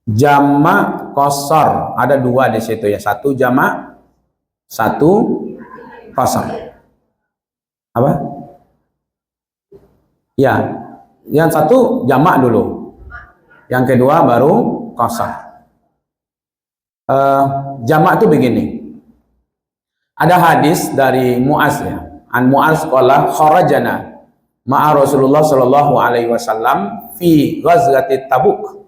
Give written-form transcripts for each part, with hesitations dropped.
Jamak qasar ada dua di situ ya. Satu jamak, satu qasar. Apa? Ya, yang satu jamak dulu. Yang kedua baru qasar. Jamak itu begini. Ada hadis dari Muaz ya. An Muaz qala kharajana ma'a Rasulullah sallallahu alaihi wasallam fi ghazwati Tabuk.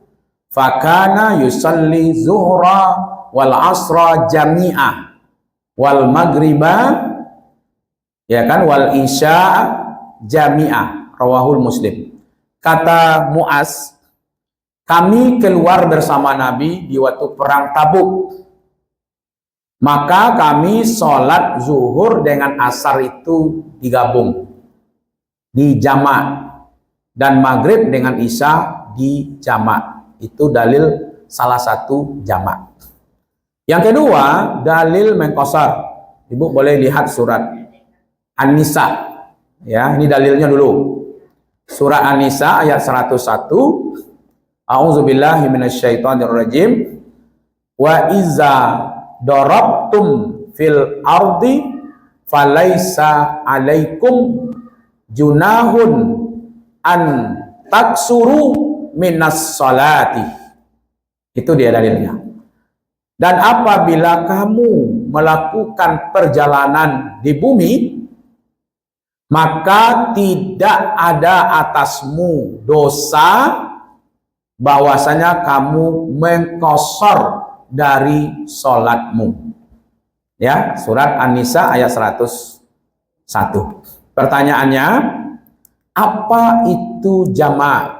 Fakana yusalli zuhra wal asra jami'ah wal maghriba ya kan wal isya jami'ah, rawahul Muslim. Kata Muaz, kami keluar bersama Nabi di waktu perang Tabuk, maka kami sholat zuhur dengan asar itu digabung di jamak, dan maghrib dengan isya di jamak. Itu dalil salah satu jamak. Yang kedua, dalil mengqasar. Ibu boleh lihat surat An-Nisa. Ya, ini dalilnya dulu. Surat An-Nisa ayat 101. A'udzubillahi minasyaitonirrajim. Wa iza darabtum fil ardi falaisa alaikum junahun an taksuru minas salati. Itu dia dalilnya. Dan apabila kamu melakukan perjalanan di bumi, maka tidak ada atasmu dosa bahwasanya kamu mengqasar dari sholatmu. Ya, surat An-Nisa ayat 101. Pertanyaannya, apa itu jamak?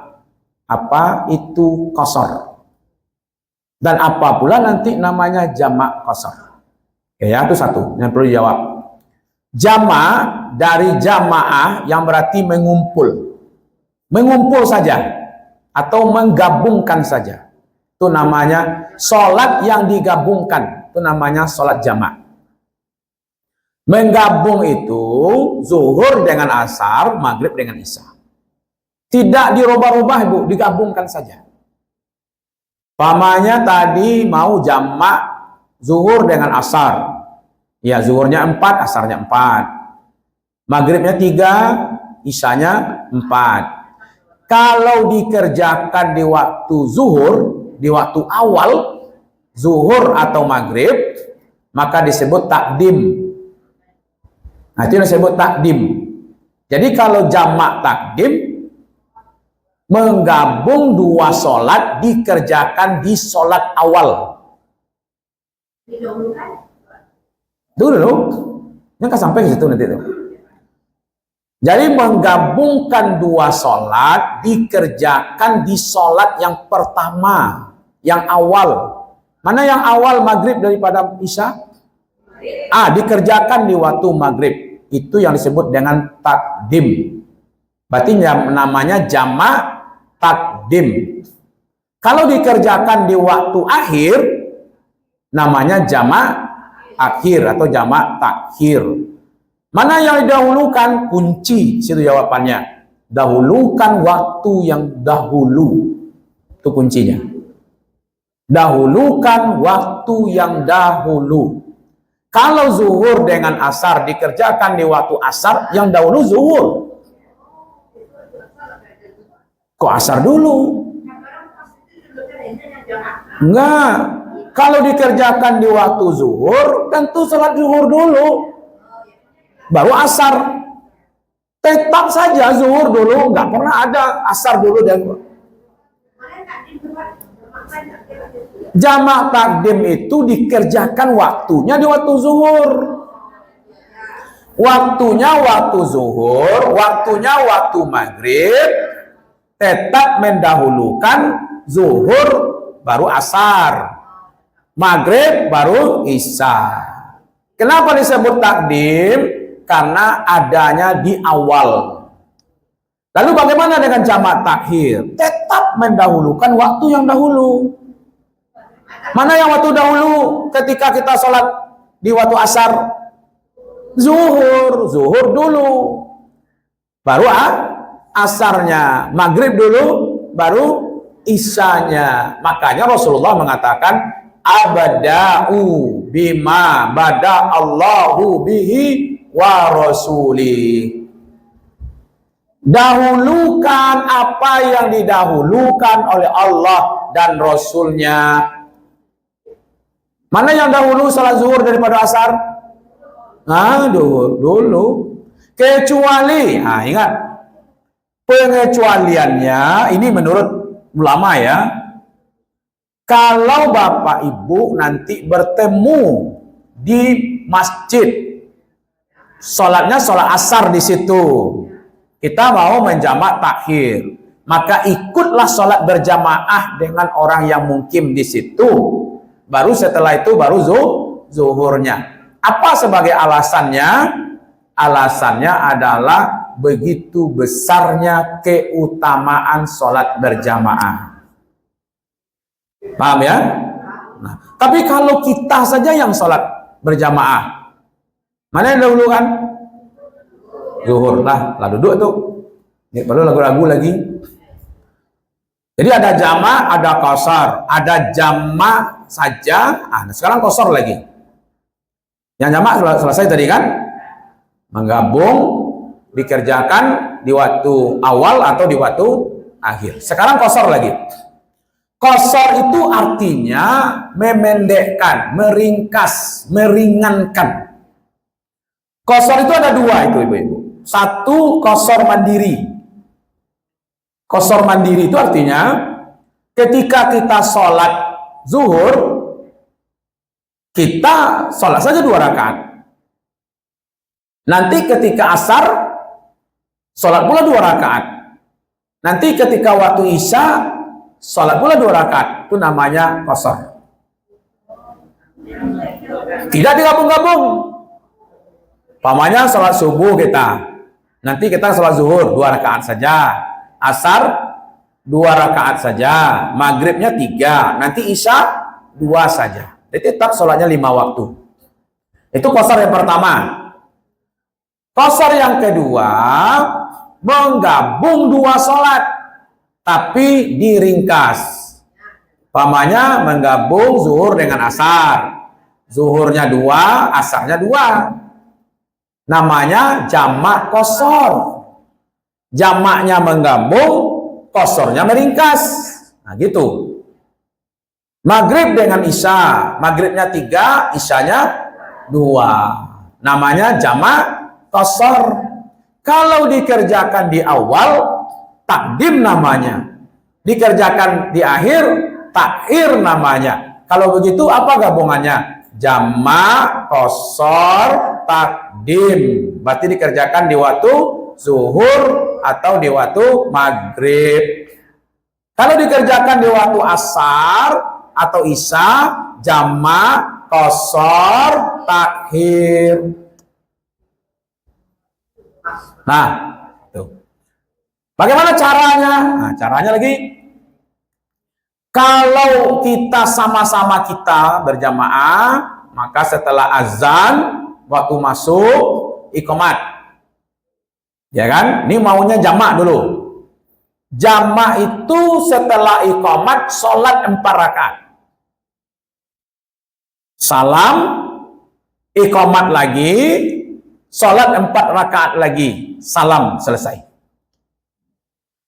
Apa itu qasar? Dan apa pula nanti namanya jamak qasar? Ya, itu satu yang perlu dijawab. Jamak dari jamaah yang berarti mengumpul. Mengumpul saja atau menggabungkan saja. Itu namanya sholat yang digabungkan. Itu namanya sholat jamak. Menggabung itu zuhur dengan asar, maghrib dengan isya. Tidak dirubah-rubah, Ibu, digabungkan saja. Pamanya tadi mau jamak zuhur dengan asar. Ya, zuhurnya 4, asarnya 4. Maghribnya 3, isyanya 4. Kalau dikerjakan di waktu zuhur, di waktu awal zuhur atau maghrib, maka disebut takdim. Nah, itu disebut takdim. Jadi kalau jamak takdim, menggabung dua sholat dikerjakan di sholat awal. Dulu, yang kan sampai ke situ nanti itu. Jadi menggabungkan dua sholat dikerjakan di sholat yang pertama, yang awal. Mana yang awal maghrib daripada isya? Dikerjakan di waktu maghrib. Itu yang disebut dengan takdim. Berarti namanya jamak takdim. Kalau dikerjakan di waktu akhir, namanya jamak akhir atau jamak takhir. Mana yang didahulukan? Kunci situ jawabannya. Dahulukan waktu yang dahulu. Itu kuncinya. Dahulukan waktu yang dahulu. Kalau zuhur dengan asar dikerjakan di waktu asar, yang dahulu zuhur. Kok asar dulu? Enggak. Kalau dikerjakan di waktu zuhur, tentu sholat zuhur dulu. Baru asar. Tetap saja zuhur dulu. Enggak pernah ada asar dulu. Dan jamak takdim itu dikerjakan waktunya di waktu zuhur. Waktunya waktu zuhur, waktunya waktu maghrib. Tetap mendahulukan zuhur baru asar, maghrib baru isya. Kenapa disebut takdim? Karena adanya di awal. Lalu bagaimana dengan jamak takhir? Tetap mendahulukan waktu yang dahulu. Mana yang waktu dahulu ketika kita sholat di waktu asar? Zuhur dulu. Baru asarnya, maghrib dulu, baru isanya. Makanya Rasulullah mengatakan abada'u bima bada Allahu bihi wa rasuli. Dahulukan apa yang didahulukan oleh Allah dan Rasulnya. Mana yang dahulu salat zuhur daripada asar? Nah, dulu. Kecuali, ingat, pengecualiannya ini menurut ulama ya. Kalau bapak ibu nanti bertemu di masjid, sholatnya sholat asar di situ, kita mau menjamak takhir, maka ikutlah sholat berjamaah dengan orang yang mukim di situ. Baru setelah itu baru zuhurnya. Apa sebagai alasannya? Alasannya adalah begitu besarnya keutamaan sholat berjamaah. Paham ya? Nah, tapi kalau kita saja yang sholat berjamaah, mana yang dahulu kan? Zuhur lah duduk tuh. Ini perlu lagu-lagu lagi. Jadi ada jamak, ada qasar, ada jamak saja. Nah, sekarang qasar lagi. Yang jamak selesai tadi kan? Menggabung, dikerjakan di waktu awal atau di waktu akhir. Sekarang qasar lagi. Qasar itu artinya memendekkan, meringkas, meringankan. Qasar itu ada dua itu ibu-ibu. Satu qasar mandiri. Qasar mandiri itu artinya ketika kita sholat zuhur, kita sholat saja 2 rakaat. Nanti ketika asar, sholat pula 2 rakaat. Nanti ketika waktu isya, sholat pula 2 rakaat. Itu namanya qasar. Tidak digabung-gabung. Pamannya sholat subuh kita. Nanti kita sholat zuhur 2 rakaat saja. Asar 2 rakaat saja. Maghribnya 3. Nanti isya 2 saja. Jadi tetap sholatnya 5 waktu. Itu qasar yang pertama. Qasar yang kedua, menggabung 2 sholat, tapi diringkas. Pamannya menggabung zuhur dengan asar. Zuhurnya 2, asarnya 2. Namanya jamak qasar. Jamaknya menggabung, qasarnya meringkas. Nah gitu. Maghrib dengan isya. Maghribnya 3, isyanya 2. Namanya jamak qasar. Kalau dikerjakan di awal, takdim namanya. Dikerjakan di akhir, takhir namanya. Kalau begitu apa gabungannya? Jamak, qasar, takdim. Berarti dikerjakan di waktu zuhur atau di waktu maghrib. Kalau dikerjakan di waktu asar atau isya, jamak, qasar, takhir. Nah, tuh. Bagaimana caranya? Nah, caranya lagi. Kalau kita sama-sama kita berjamaah, maka setelah azan, waktu masuk, iqamat. Ya kan? Ini maunya jamak dulu. Jamak itu setelah iqamat, sholat 4 rakaat. Salam, iqamat lagi, sholat 4 rakaat lagi, salam, selesai.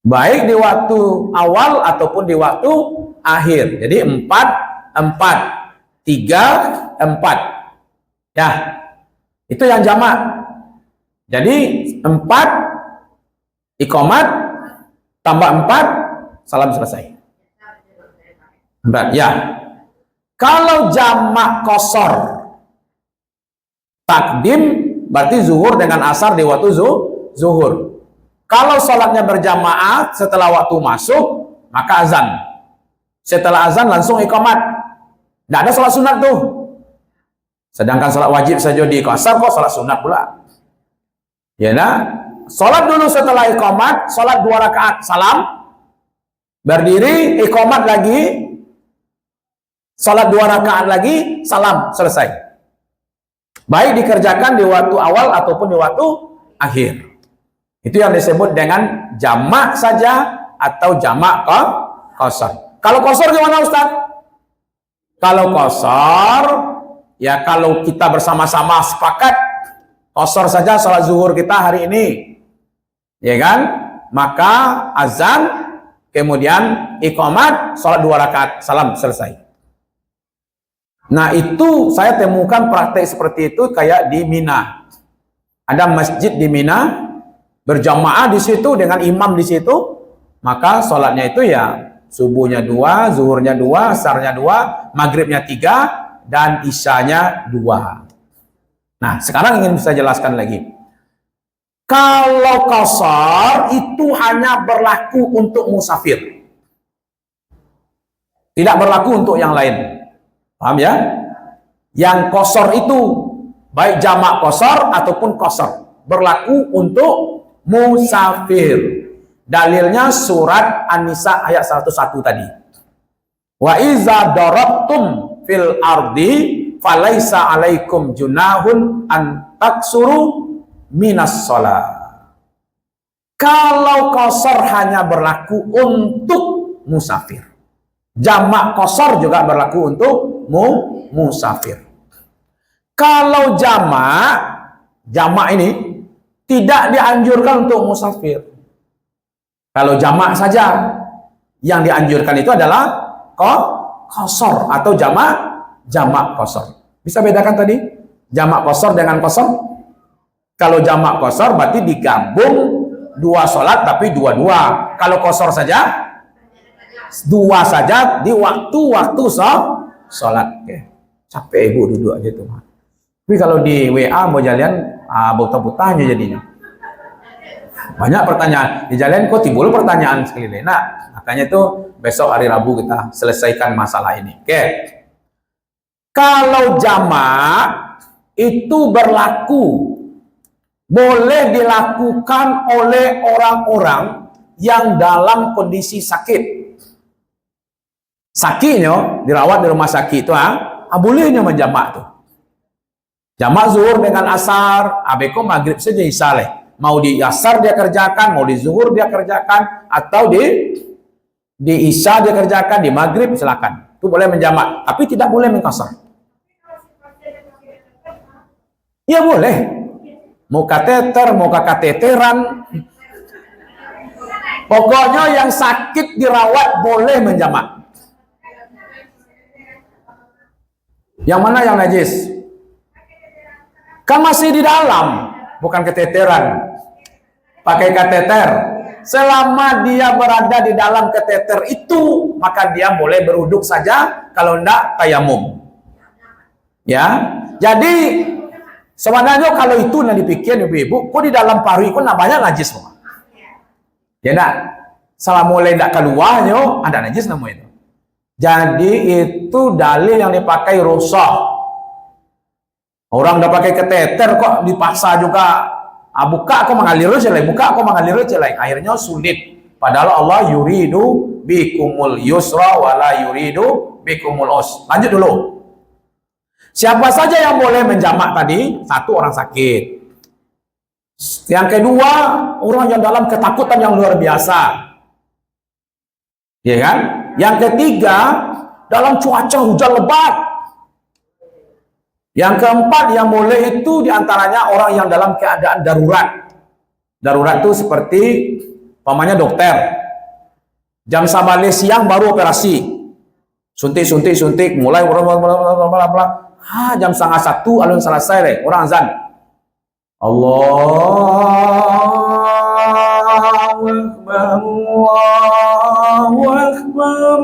Baik di waktu awal ataupun di waktu akhir. Jadi 4, 3, 4. Ya, itu yang jamak. Jadi 4, iqamat, tambah 4, salam, selesai. 4, ya. Kalau jamak qasar, takdim, berarti zuhur dengan asar di waktu zuhur. Kalau sholatnya berjamaah setelah waktu masuk, maka azan. Setelah azan langsung iqamat. Tidak ada sholat sunat tuh. Sedangkan sholat wajib saja di qasar, kok sholat sunat pula. Ya nah, sholat dulu setelah iqamat, sholat 2 rakaat, salam, berdiri, iqamat lagi, sholat 2 rakaat lagi, salam, selesai. Baik dikerjakan di waktu awal ataupun di waktu akhir. Itu yang disebut dengan jamak saja atau jamak qasar. Kalau qasar gimana Ustaz? Kalau qasar, ya kalau kita bersama-sama sepakat qasar saja salat zuhur kita hari ini, ya kan? Maka azan, kemudian iqamat, salat 2 rakaat, salam, selesai. Nah itu saya temukan praktek seperti itu kayak di Mina. Ada masjid di Mina, berjamaah di situ dengan imam di situ, maka sholatnya itu ya subuhnya 2, zuhurnya 2, asarnya 2, maghribnya 3, dan isyanya 2. Nah sekarang ingin saya jelaskan lagi. Kalau qasar itu hanya berlaku untuk musafir, tidak berlaku untuk yang lain. Paham ya? Yang qasar itu baik jamak qasar ataupun qasar berlaku untuk musafir. Dalilnya surat An-Nisa ayat 101 tadi. Wa iza darabtum fil ardi falaisa alaikum junahun an taksuru minas shalah. Kalau qasar hanya berlaku untuk musafir. Jamak qasar juga berlaku untuk musafir. Kalau jamak ini tidak dianjurkan untuk musafir. Kalau jamak saja, yang dianjurkan itu adalah qasar atau jamak qasar. Bisa bedakan tadi jamak qasar dengan qasar? Kalau jamak qasar berarti digabung 2 sholat tapi 2-2. Kalau qasar saja 2 saja di waktu-waktu sholat. Oke. Capek ibu duduk aja tuh. Tapi kalau di WA mau jalan buta-butanya jadinya. Banyak pertanyaan di jalan, kok timbul pertanyaan sekali. Nah, makanya itu besok hari Rabu kita selesaikan masalah ini. Oke. Kalau jamak itu berlaku boleh dilakukan oleh orang-orang yang dalam kondisi sakit. Sakitnya dirawat di rumah sakit itu bolehnya menjamak tuh. Jamak zuhur dengan asar, abeko maghrib saja isya. Mau di asar dia kerjakan, mau di zuhur dia kerjakan, atau di isya dia kerjakan, di maghrib silakan. Itu boleh menjamak, tapi tidak boleh mengqasar. Ya boleh. Mau kateter, mau kateteran. Pokoknya yang sakit dirawat boleh menjamak. Yang mana yang najis? Kan masih di dalam, bukan keteteran. Pakai kateter. Selama dia berada di dalam kateter itu, maka dia boleh beruduk saja, kalau enggak tayamum. Ya. Jadi sebenarnya kalau itu yang dipikir ibu-ibu, kok di dalam paru itu namanya najis semua. Ya enggak? Salah mulai enggak keluarnya ada najis namanya itu. Jadi itu dalil yang dipakai rusak. Orang udah pakai keteter kok dipaksa juga. Buka kok mengalir celeng, buka kok mengalir celeng. Akhirnya sulit. Padahal Allah yuridu bikumul yusra wala yuridu bikumul us. Lanjut dulu. Siapa saja yang boleh menjamak tadi? 1, orang sakit. Yang kedua, orang yang dalam ketakutan yang luar biasa. Ya kan? Yang ketiga, dalam cuaca hujan lebat. Yang keempat yang boleh itu diantaranya orang yang dalam keadaan darurat. Darurat itu seperti pamannya dokter. Jam sabale siang baru operasi. Suntik, mulai jam 12:30 alun selesai deh, orang azan. Allahu Akbar.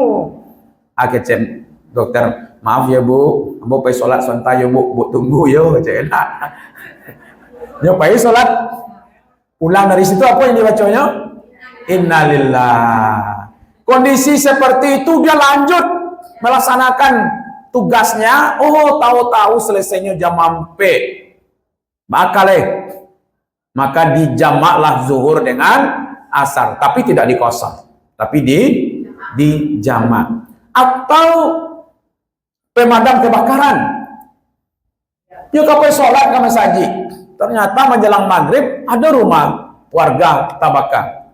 Cek dokter, maaf ya bu, ambo pai sholat santai ya bu tunggu ya, cek enak. Ya pai sholat, pulang dari situ apa yang dibacanya? Innalillah. Kondisi seperti itu dia lanjut melaksanakan tugasnya. Oh, tahu-tahu selesainya jam ampe. Maka dijamaklah zuhur dengan asar, tapi tidak dikosor, tapi di jamak. Atau pemadam kebakaran. Yuk kapan sholat ke masjid. Ternyata menjelang maghrib ada rumah warga terbakar.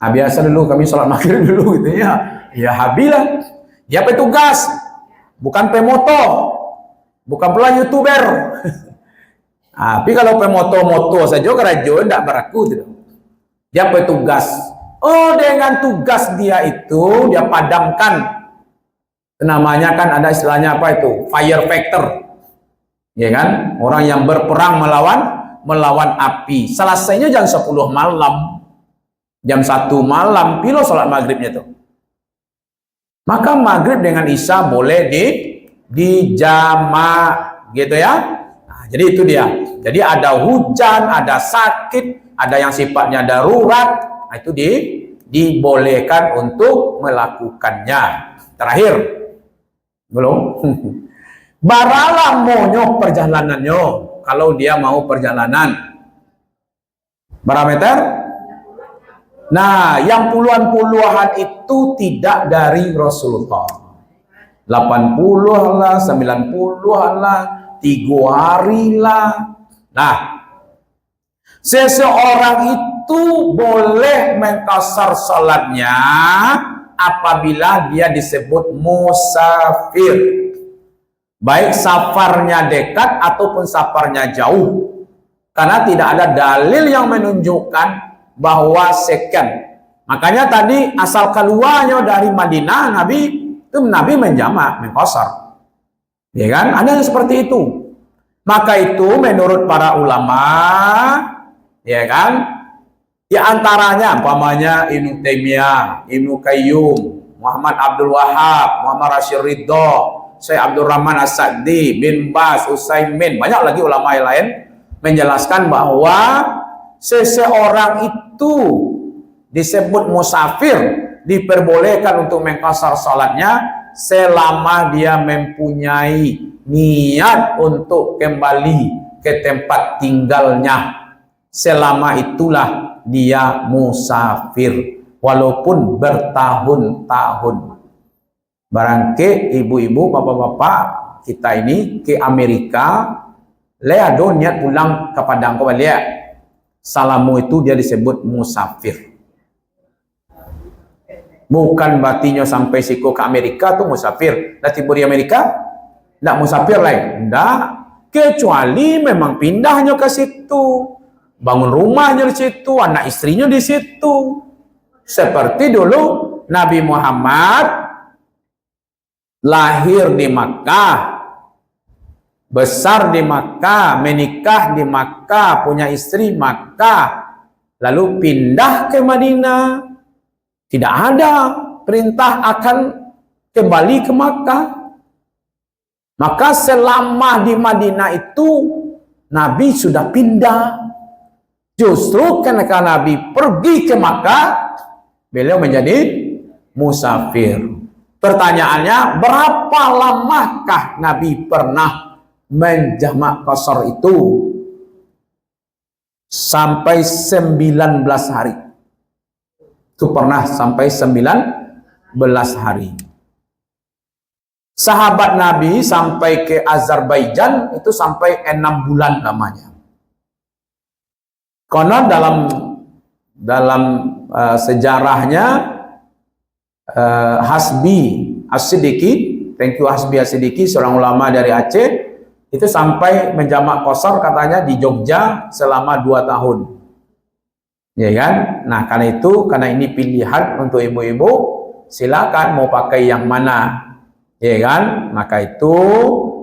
Nah, biasa dulu kami sholat maghrib dulu gitu ya. Ya habilah. Dia petugas, bukan pemoto, bukan pula youtuber. Tapi kalau pemoto-moto saja kerajaan tidak berlaku gitu. Dia petugas. Oh, dengan tugas dia itu dia padamkan. Namanya kan ada istilahnya apa itu? Fire factor. Ya kan? Orang yang berperang melawan api. Selesainya jam 10 malam. Jam 1 malam pilo sholat maghribnya tuh. Maka maghrib dengan isya boleh di jamak gitu ya. Nah, jadi itu dia. Jadi ada hujan, ada sakit, ada yang sifatnya darurat. Nah, itu dibolehkan untuk melakukannya. Terakhir, belum. Baralah monyo perjalanannya. Kalau dia mau perjalanan, berapa meter? Nah, yang puluhan-puluhan itu tidak dari Rasulullah. 80 lah, 90 lah, 3 hari lah. Nah, seseorang itu boleh mengqasar salatnya apabila dia disebut musafir. Baik safarnya dekat ataupun safarnya jauh. Karena tidak ada dalil yang menunjukkan bahwa second. Makanya tadi asal keluarnya dari Madinah, Nabi menjamak, mengqasar. Ya kan? Ada yang seperti itu. Maka itu menurut para ulama, ya kan? Di antaranya umpamanya Ibnu Taimiyah, Ibnu Qayyum, Muhammad Abdul Wahab, Muhammad Rashid Ridho, Syekh Abdul Rahman As-Sa'di, bin Baz, Utsaimin, banyak lagi ulama yang lain menjelaskan bahwa seseorang itu disebut musafir, diperbolehkan untuk mengqasar salatnya selama dia mempunyai niat untuk kembali ke tempat tinggalnya. Selama itulah dia musafir, walaupun bertahun-tahun. Barangke ibu-ibu, bapak-bapak kita ini ke Amerika, leado niat pulang ke Padang kembali ya. Salamu itu dia disebut musafir. Bukan batinya sampai siko ke Amerika tuh musafir. Dah tiba di Amerika, tidak musafir lain. Tidak. Kecuali memang pindahnya ke situ. Bangun rumahnya di situ, anak istrinya di situ. Seperti dulu Nabi Muhammad lahir di Makkah, besar di Makkah, menikah di Makkah, punya istri Makkah, lalu pindah ke Madinah. Tidak ada perintah akan kembali ke Makkah. Maka selama di Madinah itu Nabi sudah pindah. Justru karena Nabi pergi ke Makkah, beliau menjadi musafir. Pertanyaannya, berapa lamakah Nabi pernah menjamak qasar itu? Sampai 19 hari. Itu pernah sampai 19 hari. Sahabat Nabi sampai ke Azerbaijan itu sampai 6 bulan lamanya. Karena dalam sejarahnya Hasbi As-Siddiqi, thank you Hasbi As-Siddiqi, seorang ulama dari Aceh, itu sampai menjamak qasar katanya di Jogja selama 2 tahun. Ya kan? Nah, karena ini pilihan untuk ibu-ibu, silakan mau pakai yang mana. Ya kan? Maka itu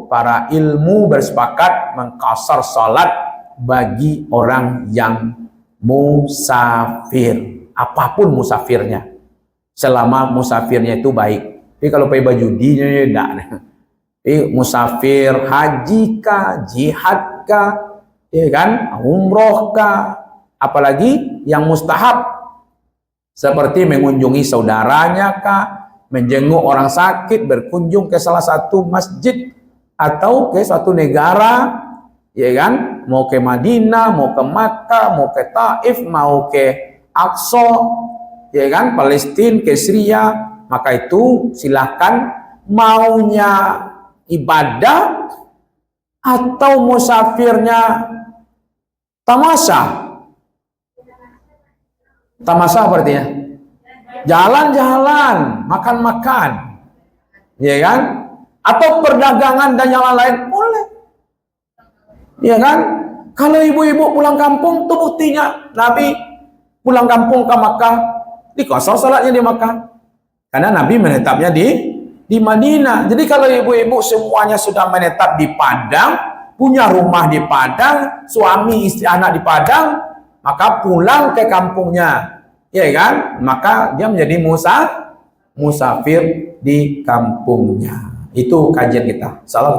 para ilmu bersepakat mengqasar salat bagi orang yang musafir, apapun musafirnya. Selama musafirnya itu baik. Tapi kalau pakai baju dinya tidak. Musafir haji kah, jihad kah, ya kan? Umroh kah, apalagi yang mustahab seperti mengunjungi saudaranya kah, menjenguk orang sakit, berkunjung ke salah satu masjid atau ke suatu negara, ya kan? Mau ke Madinah, mau ke Makkah, mau ke Taif, mau ke Aqsa, ya kan? Palestina, ke Syria, maka itu silahkan maunya ibadah atau musafirnya tamasya. Tamasya artinya Jalan-jalan, makan-makan, ya kan? Atau perdagangan dan yang lain boleh, ya kan? Kalau ibu-ibu pulang kampung, itu buktinya Nabi pulang kampung ke Makkah, dikosor salatnya di Makkah, karena Nabi menetapnya di Madinah. Jadi kalau ibu-ibu semuanya sudah menetap di Padang, punya rumah di Padang, suami istri anak di Padang, maka pulang ke kampungnya, ya kan? Maka dia menjadi musafir di kampungnya. Itu kajian kita. Salam.